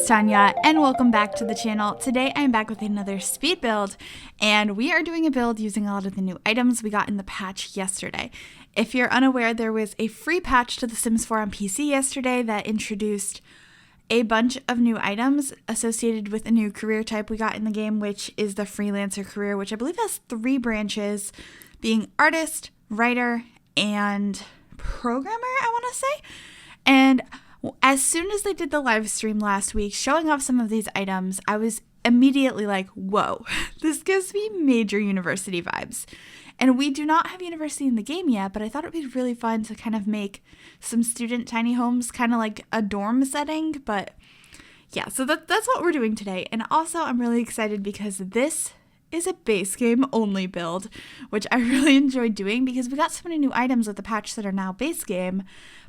it's Tanya and welcome back to the channel. Today I'm back with another speed build and we are doing a build using a lot of the new items we got in the patch yesterday. If you're unaware, there was a free patch to The Sims 4 on PC yesterday that introduced a bunch of new items associated with a new career type we got in the game, which is the freelancer career, which I believe has 3 branches, being artist, writer, and programmer, I want to say. And as soon as they did the live stream last week showing off some of these items, I was immediately like, whoa, this gives me major university vibes. And we do not have university in the game yet, but I thought it would be really fun to kind of make some student tiny homes, kind of like a dorm setting. But yeah, so that's what we're doing today. And also I'm really excited because this is a base game only build, which I really enjoyed doing because we got so many new items with the patch that are now base game.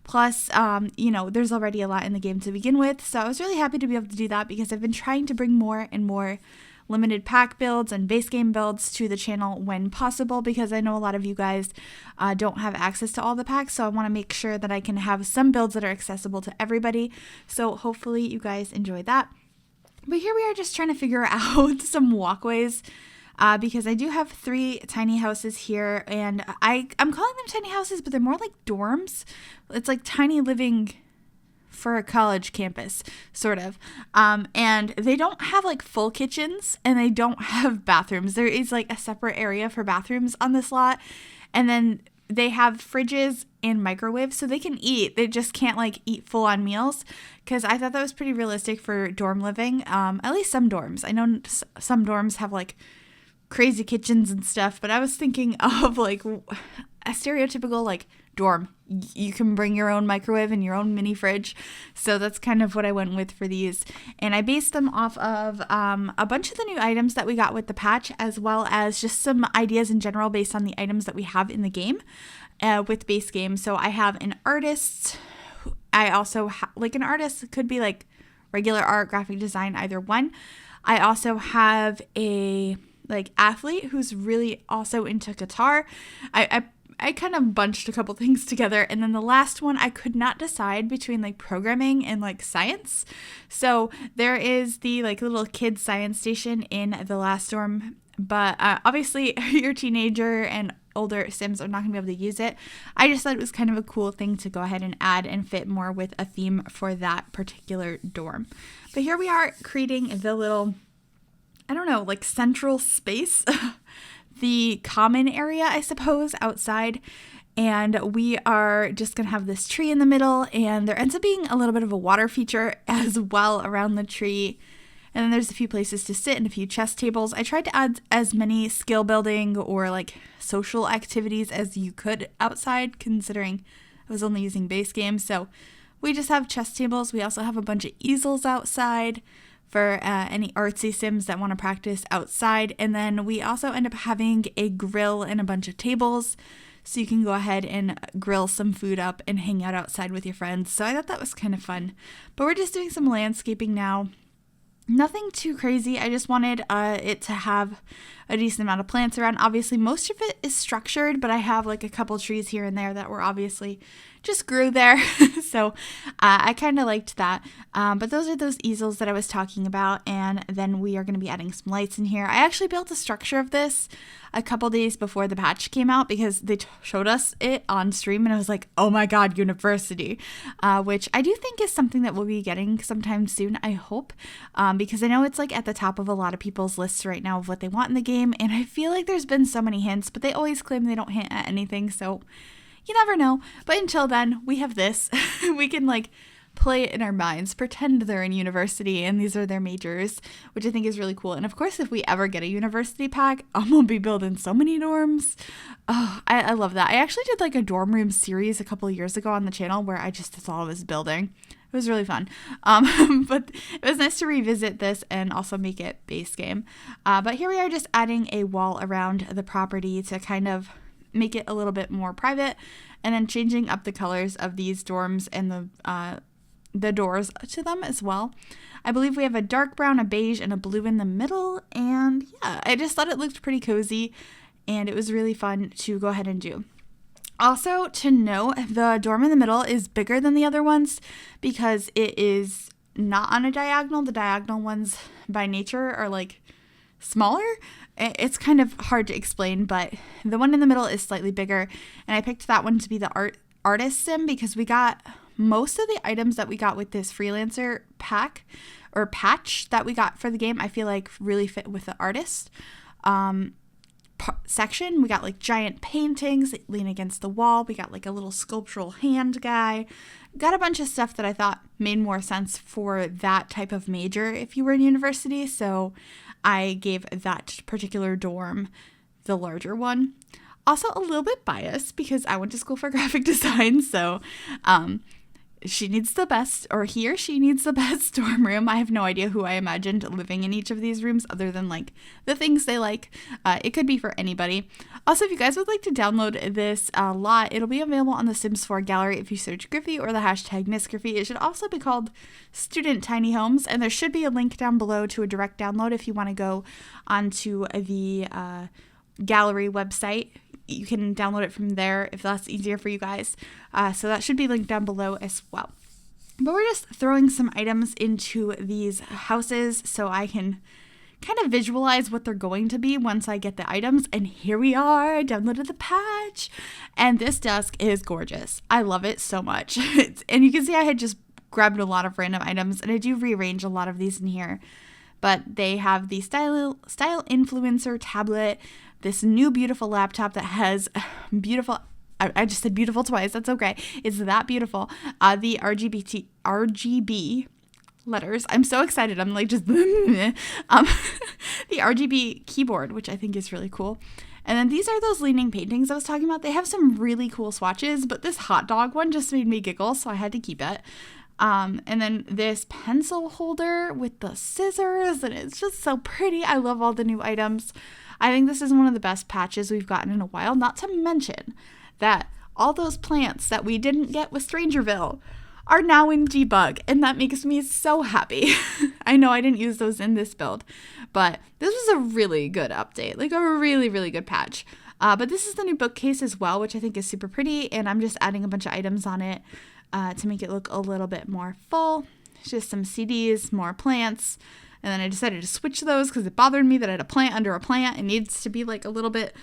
Plus, there's already a lot in the game to begin with. So I was really happy to be able to do that because I've been trying to bring more and more limited pack builds and base game builds to the channel when possible, because I know a lot of you guys don't have access to all the packs, so I want to make sure that I can have some builds that are accessible to everybody. So hopefully you guys enjoy that. But here we are just trying to figure out some walkways because I do have 3 tiny houses here, and I'm calling them tiny houses, but they're more like dorms. It's like tiny living for a college campus, sort of. And they don't have like full kitchens and they don't have bathrooms. There is like a separate area for bathrooms on this lot. And then they have fridges and microwaves so they can eat. They just can't like eat full on meals, because I thought that was pretty realistic for dorm living. At least some dorms. I know some dorms have like crazy kitchens and stuff, but I was thinking of like a stereotypical like dorm. You can bring your own microwave and your own mini fridge. So that's kind of what I went with for these. And I based them off of a bunch of the new items that we got with the patch, as well as just some ideas in general based on the items that we have in the game with base game. So I have an artist. I also like an artist could be like regular art, graphic design, either one. I also have a like athlete who's really also into guitar. I kind of bunched a couple things together, and then the last one I could not decide between like programming and like science. So there is the like little kid science station in the last dorm, but obviously your teenager and older Sims are not going to be able to use it. I just thought it was kind of a cool thing to go ahead and add and fit more with a theme for that particular dorm. But here we are creating the little, I don't know, like central space, the common area, I suppose, outside. And we are just going to have this tree in the middle, and there ends up being a little bit of a water feature as well around the tree. And then there's a few places to sit and a few chess tables. I tried to add as many skill building or like social activities as you could outside, considering I was only using base game. So we just have chess tables. We also have a bunch of easels outside for any artsy Sims that want to practice outside. And then we also end up having a grill and a bunch of tables, so you can go ahead and grill some food up and hang out outside with your friends. So I thought that was kind of fun. But we're just doing some landscaping now. Nothing too crazy. I just wanted it to have a decent amount of plants around. Obviously, most of it is structured, but I have like a couple trees here and there that were obviously just grew there. So I kind of liked that. But those are those easels that I was talking about. And then we are going to be adding some lights in here. I actually built a structure of this a couple days before the patch came out because they showed us it on stream and I was like, oh my god, university, which I do think is something that we'll be getting sometime soon, I hope, because I know it's like at the top of a lot of people's lists right now of what they want in the game, and I feel like there's been so many hints, but they always claim they don't hint at anything, so you never know. But until then, we have this. We can like play it in our minds, pretend they're in university and these are their majors, which I think is really cool. And of course, if we ever get a university pack, I'm gonna be building so many dorms. Oh, I love that. I actually did like a dorm room series a couple of years ago on the channel where I just did all of this building. It was really fun. But it was nice to revisit this and also make it base game. But here we are just adding a wall around the property to kind of make it a little bit more private, and then changing up the colors of these dorms and the doors to them as well. I believe we have a dark brown, a beige, and a blue in the middle, and yeah, I just thought it looked pretty cozy and it was really fun to go ahead and do. Also, to note, the dorm in the middle is bigger than the other ones because it is not on a diagonal. The diagonal ones by nature are like smaller. It's kind of hard to explain, but the one in the middle is slightly bigger, and I picked that one to be the artist sim because we got most of the items that we got with this freelancer pack or patch that we got for the game. I feel like really fit with the artist section. We got like giant paintings that lean against the wall. We got like a little sculptural hand guy. Got a bunch of stuff that I thought made more sense for that type of major if you were in university, so I gave that particular dorm the larger one. Also a little bit biased because I went to school for graphic design, so she needs the best, or he or she needs the best dorm room. I have no idea who I imagined living in each of these rooms other than like the things they like. It could be for anybody. Also, if you guys would like to download this lot, it'll be available on the Sims 4 gallery if you search Gryphi or the hashtag MsGryphi. It should also be called Student Tiny Homes, and there should be a link down below to a direct download if you want to go onto the gallery website. You can download it from there if that's easier for you guys. So that should be linked down below as well. But we're just throwing some items into these houses so I can kind of visualize what they're going to be once I get the items. And here we are. I downloaded the patch. And this desk is gorgeous. I love it so much. And you can see I had just grabbed a lot of random items, and I do rearrange a lot of these in here. But they have the style influencer tablet, this new beautiful laptop that has beautiful, I just said beautiful twice, that's okay, it's that beautiful, the RGB letters, I'm so excited, I'm like just, the RGB keyboard, which I think is really cool. And then these are those leaning paintings I was talking about. They have some really cool swatches, but this hot dog one just made me giggle, so I had to keep it. And then this pencil holder with the scissors, and it's just so pretty. I love all the new items. I think this is one of the best patches we've gotten in a while, not to mention that all those plants that we didn't get with Strangerville are now in debug, and that makes me so happy. I know I didn't use those in this build, but this was a really good update, like a really, really good patch. But this is the new bookcase as well, which I think is super pretty, and I'm just adding a bunch of items on it to make it look a little bit more full. Just some CDs, more plants, and then I decided to switch those because it bothered me that I had a plant under a plant. It needs to be like a little bit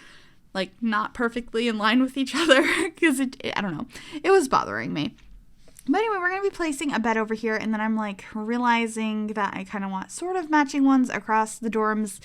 like not perfectly in line with each other because I don't know, it was bothering me. But anyway, we're going to be placing a bed over here, and then I'm like realizing that I kind of want sort of matching ones across the dorms.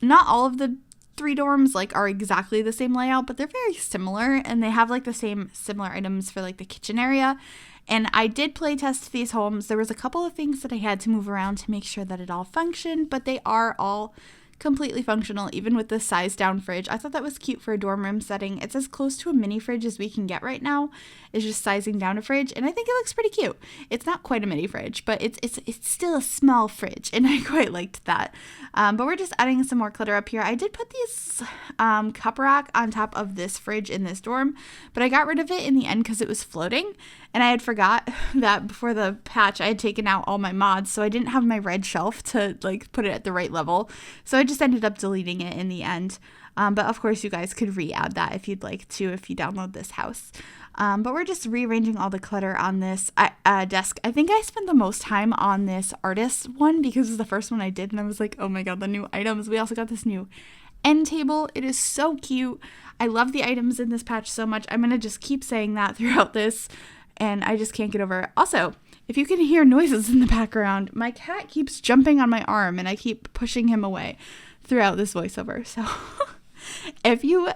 Not all of the 3 dorms like are exactly the same layout, but they're very similar, and they have like the same similar items for like the kitchen area. And I did play test these homes. There was a couple of things that I had to move around to make sure that it all functioned, but they are all completely functional, even with the size down fridge. I thought that was cute for a dorm room setting. It's as close to a mini fridge as we can get right now. It's just sizing down a fridge, and I think it looks pretty cute. It's not quite a mini fridge, but it's still a small fridge, and I quite liked that. But we're just adding some more clutter up here. I did put these cup rack on top of this fridge in this dorm, but I got rid of it in the end because it was floating, and I had forgot that before the patch I had taken out all my mods, so I didn't have my red shelf to like put it at the right level. So I just ended up deleting it in the end. But of course you guys could re-add that if you'd like to, if you download this house. But we're just rearranging all the clutter on this desk. I think I spent the most time on this artist one because it was the first one I did, and I was like, oh my god, the new items. We also got this new end table. It is so cute. I love the items in this patch so much. I'm going to just keep saying that throughout this, and I just can't get over it. Also, if you can hear noises in the background, my cat keeps jumping on my arm, and I keep pushing him away throughout this voiceover. So if you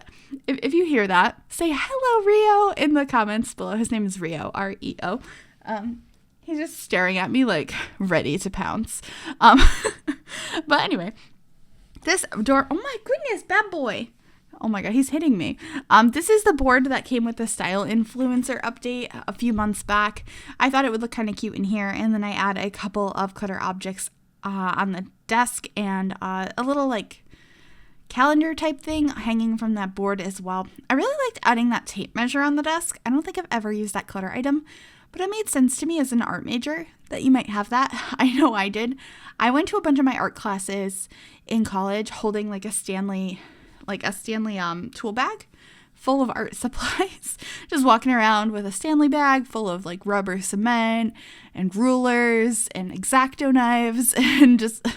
hear that, say hello, Rio, in the comments below. His name is Rio, R-E-O. He's just staring at me like ready to pounce. But anyway, this door, oh my goodness, bad boy. Oh my god, he's hitting me. This is the board that came with the style influencer update a few months back. I thought it would look kind of cute in here, and then I add a couple of clutter objects on the desk and a little like calendar type thing hanging from that board as well. I really liked adding that tape measure on the desk. I don't think I've ever used that clutter item, but it made sense to me as an art major that you might have that. I know I did. I went to a bunch of my art classes in college holding like a Stanley tool bag full of art supplies, just walking around with a Stanley bag full of like rubber cement and rulers and X-Acto knives and just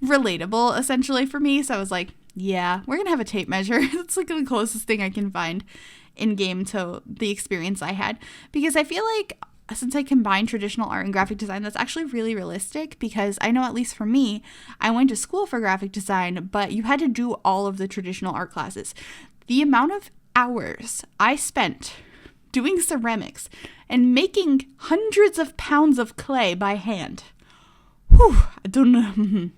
relatable essentially for me. So I was like, yeah, we're gonna have a tape measure. That's like the closest thing I can find in game to the experience I had, because I feel like since I combine traditional art and graphic design, that's actually really realistic, because I know, at least for me, I went to school for graphic design, but you had to do all of the traditional art classes. The amount of hours I spent doing ceramics and making hundreds of pounds of clay by hand. Whew, I don't know.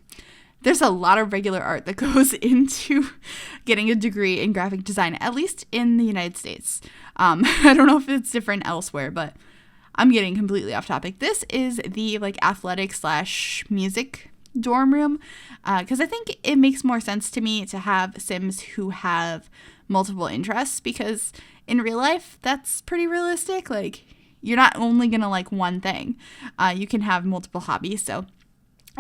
There's a lot of regular art that goes into getting a degree in graphic design, at least in the United States. I don't know if it's different elsewhere, but I'm getting completely off topic. This is the like athletic / music dorm room, because I think it makes more sense to me to have Sims who have multiple interests, because in real life, that's pretty realistic. Like, you're not only gonna like one thing. You can have multiple hobbies, so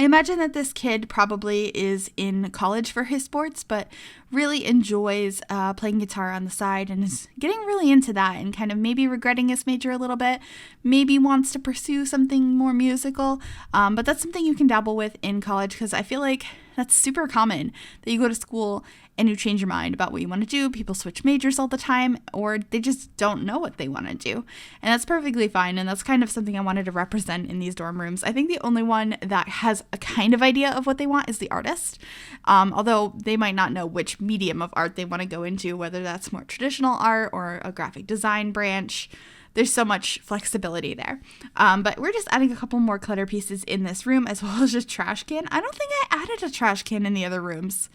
I imagine that this kid probably is in college for his sports, but really enjoys playing guitar on the side and is getting really into that, and kind of maybe regretting his major a little bit, maybe wants to pursue something more musical, but that's something you can dabble with in college, because I feel like that's super common, that you go to school and you change your mind about what you want to do. People switch majors all the time, or they just don't know what they want to do. And that's perfectly fine. And that's kind of something I wanted to represent in these dorm rooms. I think the only one that has a kind of idea of what they want is the artist. Although they might not know which medium of art they want to go into, whether that's more traditional art or a graphic design branch. There's so much flexibility there. But we're just adding a couple more clutter pieces in this room, as well as just trash can. I don't think I added a trash can in the other rooms,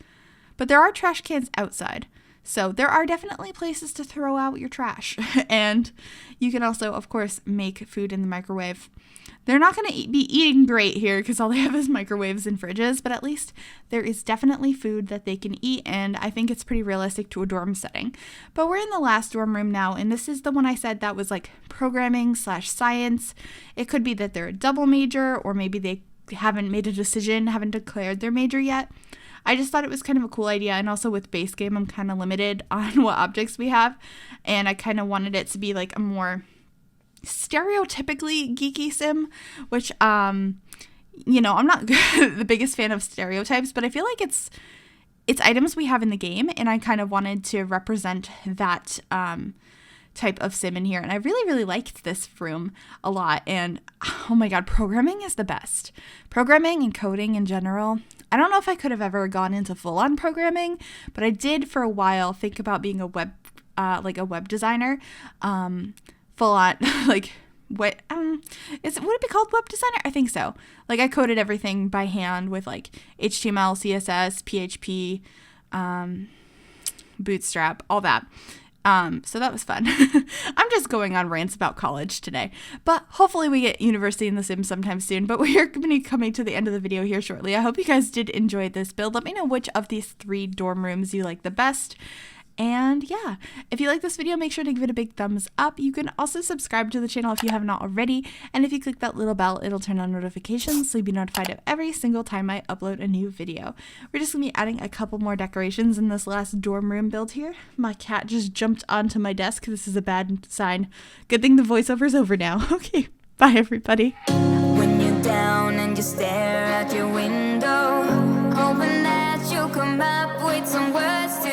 but there are trash cans outside. So there are definitely places to throw out your trash. And you can also, of course, make food in the microwave. They're not going to be eating great here, because all they have is microwaves and fridges, but at least there is definitely food that they can eat, and I think it's pretty realistic to a dorm setting. But we're in the last dorm room now, and this is the one I said that was like programming / science. It could be that they're a double major, or maybe they haven't made a decision, haven't declared their major yet. I just thought it was kind of a cool idea, and also with base game, I'm kind of limited on what objects we have, and I kind of wanted it to be like a more stereotypically geeky sim, which, I'm not the biggest fan of stereotypes, but I feel like it's items we have in the game, and I kind of wanted to represent that type of sim in here, and I really, really liked this room a lot, and oh my god, programming is the best. Programming and coding in general. I don't know if I could have ever gone into full-on programming, but I did for a while think about being a web designer, full-on, like, would it be called web designer? I think so. Like, I coded everything by hand with like HTML, CSS, PHP, Bootstrap, all that. So that was fun. I'm just going on rants about college today, but hopefully we get university in The Sims sometime soon, but we are going to be coming to the end of the video here shortly. I hope you guys did enjoy this build. Let me know which of these 3 dorm rooms you like the best. And yeah, if you like this video, make sure to give it a big thumbs up. You can also subscribe to the channel if you have not already. And if you click that little bell, it'll turn on notifications so you'll be notified of every single time I upload a new video. We're just gonna be adding a couple more decorations in this last dorm room build here. My cat just jumped onto my desk. This is a bad sign. Good thing the voiceover's over now. Okay, bye everybody. When you're down and you stare out your window, hoping that you'll come up with some words to